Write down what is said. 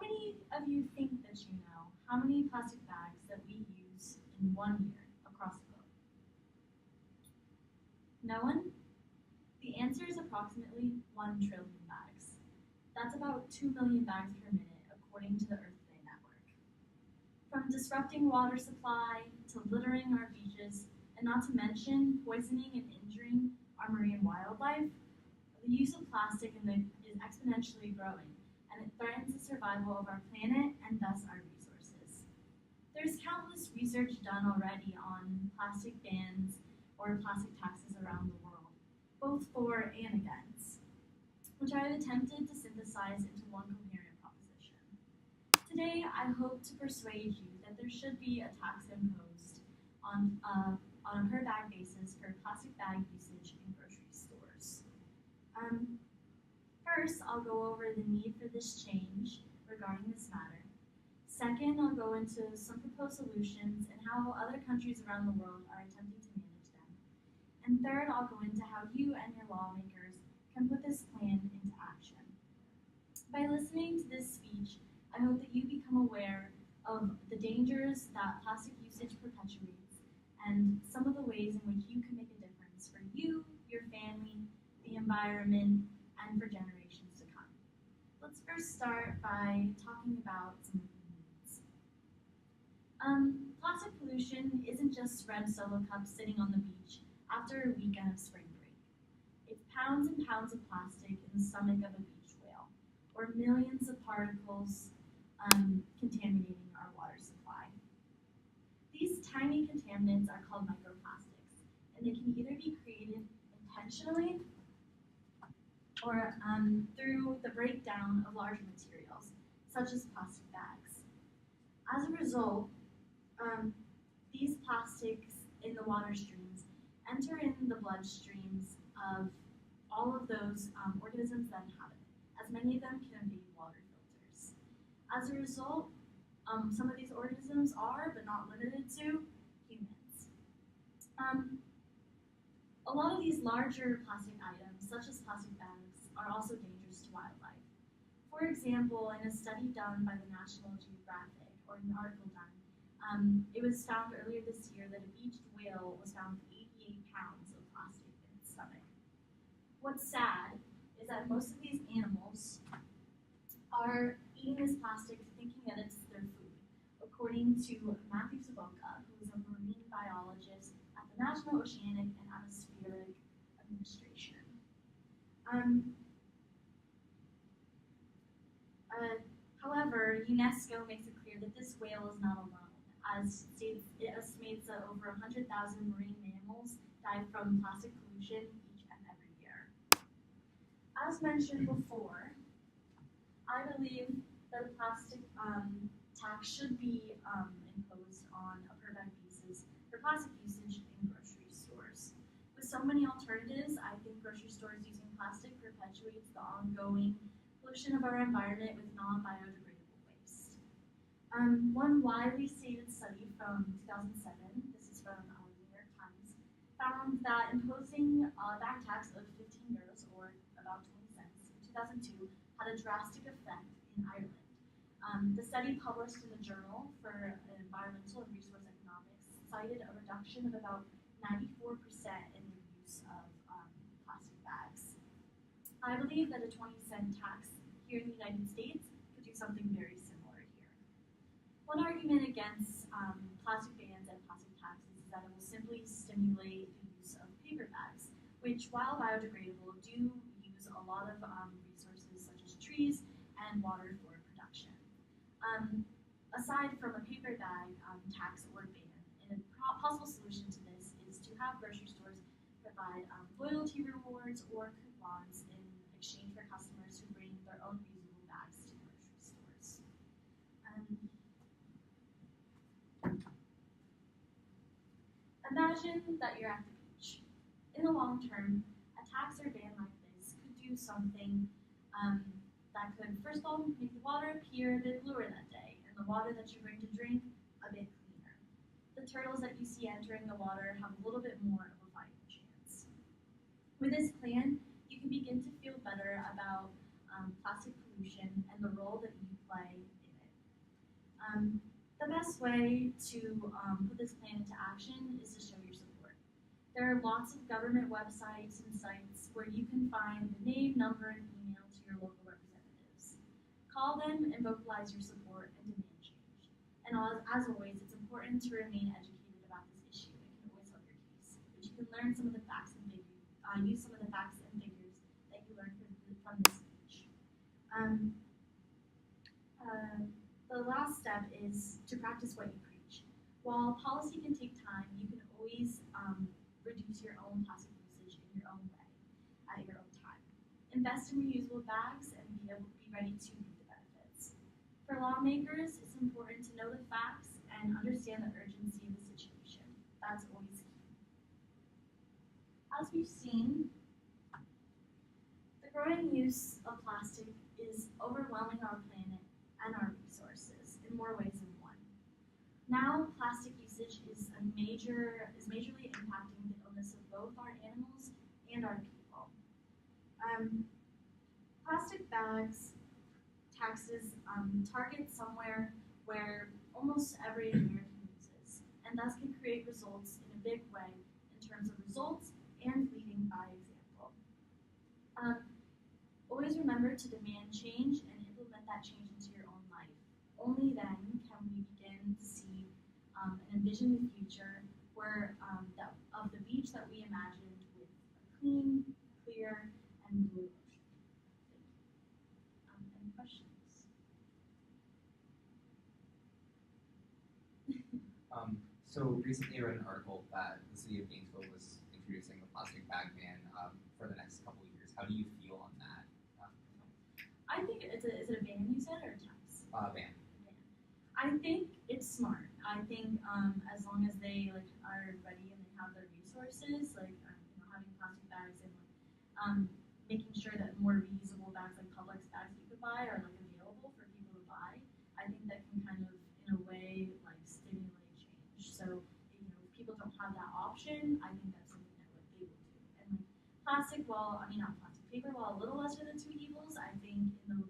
many of you think that you know how many plastic bags that we use in 1 year across the globe? No one? The answer is approximately 1 trillion bags. That's about 2 million bags per minute, according to the Earth Day Network. From disrupting water supply to littering our beaches, and not to mention poisoning and injuring our marine wildlife, the use of plastic is exponentially growing, and it threatens the survival of our planet and thus our resources. There's countless research done already on plastic bans or plastic taxes around the world, both for and against, which I have attempted to synthesize into one coherent proposition. Today, I hope to persuade you that there should be a tax imposed on a per bag basis for plastic bag usage in grocery stores. First, I'll go over the need for this change regarding this matter. Second, I'll go into some proposed solutions and how other countries around the world are attempting to manage them. And third, I'll go into how you and your lawmakers can put this plan into action. By listening to this speech, I hope that you become aware of the dangers that plastic usage perpetuates and some of the ways in which you can make a difference for you, your family, the environment, and for generations to come. Let's first start by talking about some of the needs. Plastic pollution isn't just red solo cups sitting on the beach after a weekend of spring break. It's pounds and pounds of plastic in the stomach of a beach whale, or millions of particles contaminating our water supply. These tiny contaminants are called microplastics, and they can either be created intentionally or through the breakdown of larger materials, such as plastic bags. As a result, these plastics in the water streams enter in the bloodstreams of all of those organisms that inhabit it, as many of them can evade water filters. As a result, some of these organisms are, but not limited to, humans. A lot of these larger plastic items, such as plastic bags, are also dangerous to wildlife. For example, in a study done by the National Geographic, or an article done, it was found earlier this year that a beached whale was found with 88 pounds of plastic in its stomach. What's sad is that most of these animals are eating this plastic thinking that it's their food, according to Matthew Saboka, who is a marine biologist at the National Oceanic and Atmospheric Administration. However, UNESCO makes it clear that this whale is not alone, as it estimates that over 100,000 marine mammals die from plastic pollution each and every year. As mentioned before, I believe that a plastic tax should be imposed on a per bag basis for plastic usage in grocery stores. With so many alternatives, I think grocery stores using plastic perpetuates the ongoing pollution of our environment with non-biodegradable waste. One widely stated study from 2007, this is from the New York Times, found that imposing a bag tax of 15 euros, or about 20 cents, in 2002 had a drastic effect in Ireland. The study published in the Journal for Environmental and Resource Economics cited a reduction of about 94% in the use of plastic bags. I believe that a 20-cent tax here in the United States could do something very similar here. One argument against plastic bans and plastic taxes is that it will simply stimulate the use of paper bags, which, while biodegradable, do use a lot of resources such as trees and water for production. Aside from a paper bag tax or ban, a possible solution to this is to have grocery stores provide loyalty rewards or coupons in exchange for customers who bring their own reusable bags to grocery stores. Imagine that you're at the beach. In the long term, a tax or ban like this could do something that could, first of all, make the water appear a bit bluer that day, and the water that you bring to drink a bit cleaner. The turtles that you see entering the water have a little bit more of a fighting chance. With this plan, you can begin to feel better about plastic pollution and the role that you play The best way to put this plan into action is to show your support. There are lots of government websites and sites where you can find the name, number, and email to your local representatives. Call them and vocalize your support and demand change. And as always, it's important to remain educated about this issue. It can always help your case. But you can learn some of the facts and figures, use some of the facts and figures that you learned from this speech. Um, the last step is to practice what you preach. While policy can take time, you can always reduce your own plastic usage in your own way, at your own time. Invest in reusable bags and be ready to reap the benefits. For lawmakers, it's important to know the facts and understand the urgency of the situation. That's always key. As we've seen, the growing use of plastic is overwhelming our planet and our resources in more ways than one. Now, plastic usage is majorly impacting the illness of both our animals and our people. Plastic bags taxes target somewhere where almost every American uses, and thus can create results in a big way in terms of results and leading by example. Always remember to demand change and implement that change into your own life. Only then can we begin to see and envision the future where of the beach that we imagined with a clean, clear, and blue ocean. Thank you. Any questions? So recently I read an article that the city of Gainesville was introducing the plastic bag ban for the next couple of years. How do you feel on that? I think is it a ban you said or a tax? Ban. I think it's smart. I think as long as they are ready and they have the resources, having plastic bags and making sure that more reusable bags like Publix bags you could buy are available for people to buy. I think that can kind of in a way stimulate change. So if people don't have that option, I think that's something that they will do. And plastic, not plastic, paper, while a little lesser than two evils, I think in the